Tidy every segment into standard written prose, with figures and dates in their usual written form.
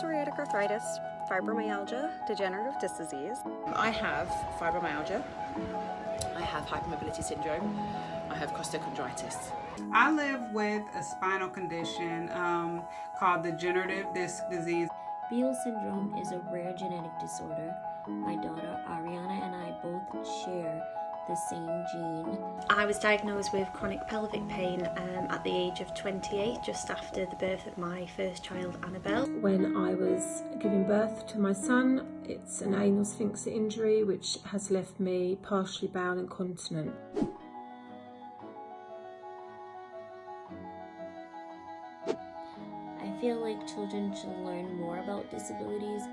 psoriatic arthritis, fibromyalgia, degenerative disc disease. I have fibromyalgia, I have hypermobility syndrome, I have costochondritis. I live with a spinal condition called degenerative disc disease. Beal syndrome is a rare genetic disorder. My daughter Ariana and I both share the same gene. I was diagnosed with chronic pelvic pain at the age of 28, just after the birth of my first child, Annabelle. When I was giving birth to my son, it's an anal sphincter injury which has left me partially bowel incontinent. I feel like children should learn more about disabilities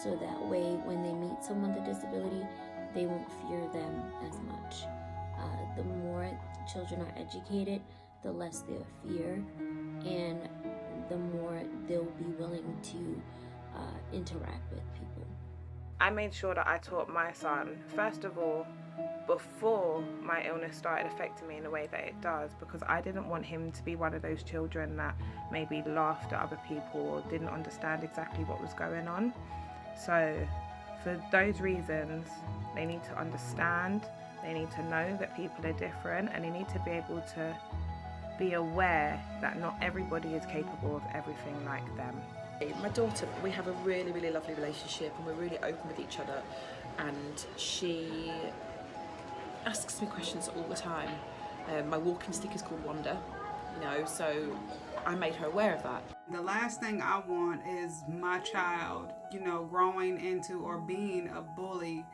so that way when they meet someone with a disability, they won't fear them as much. The more children are educated, the less they'll fear, and the more they'll be willing to interact with people. I made sure that I taught my son, first of all, before my illness started affecting me in the way that it does, because I didn't want him to be one of those children that maybe laughed at other people or didn't understand exactly what was going on. So for those reasons, they need to understand, they need to know that people are different, and they need to be able to be aware that not everybody is capable of everything like them. My daughter, we have a really, really lovely relationship and we're really open with each other, and she asks me questions all the time. My walking stick is called Wanda, so I made her aware of that. The last thing I want is my child, growing into or being a bully,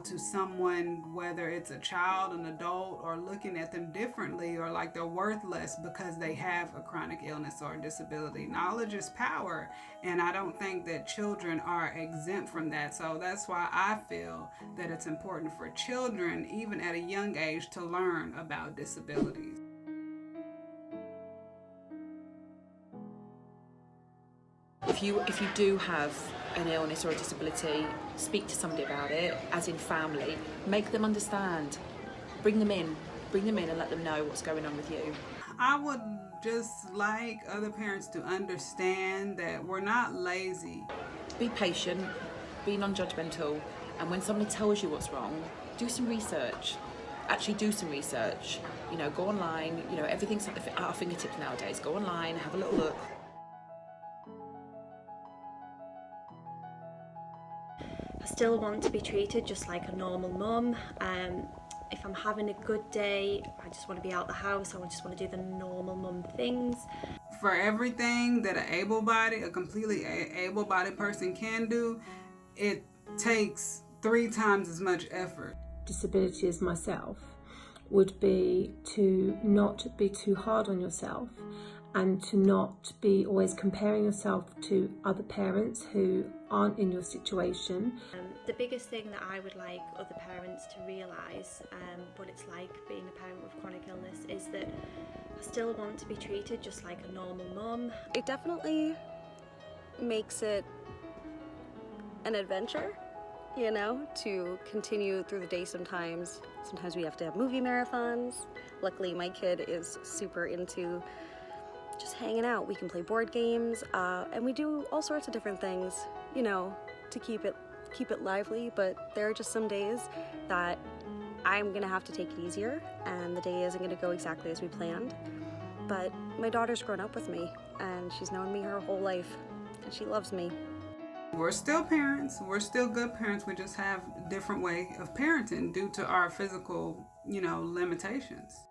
to someone, whether it's a child, an adult, or looking at them differently or like they're worthless because they have a chronic illness or a disability. Knowledge is power, and I don't think that children are exempt from that. So that's why I feel that it's important for children, even at a young age, to learn about disabilities. If you do have an illness or a disability, speak to somebody about it, as in family. Make them understand. Bring them in and let them know what's going on with you. I would just like other parents to understand that we're not lazy. Be patient, be non-judgmental, and when somebody tells you what's wrong, do some research. Actually do some research. Go online, everything's at our fingertips nowadays. Go online, have a little look. I still want to be treated just like a normal mum. If I'm having a good day, I just want to be out the house, I just want to do the normal mum things. For everything that a completely able-bodied person can do, it takes 3 times as much effort. Disability as myself would be to not be too hard on yourself and to not be always comparing yourself to other parents who aren't in your situation. The biggest thing that I would like other parents to realise, what it's like being a parent with chronic illness, is that I still want to be treated just like a normal mum. It definitely makes it an adventure, to continue through the day sometimes. Sometimes we have to have movie marathons. Luckily, my kid is super into just hanging out. We can play board games, and we do all sorts of different things, to keep it lively. But there are just some days that I'm gonna have to take it easier, and the day isn't gonna go exactly as we planned. But my daughter's grown up with me, and she's known me her whole life, and she loves me. We're still parents. We're still good parents. We just have a different way of parenting due to our physical, limitations.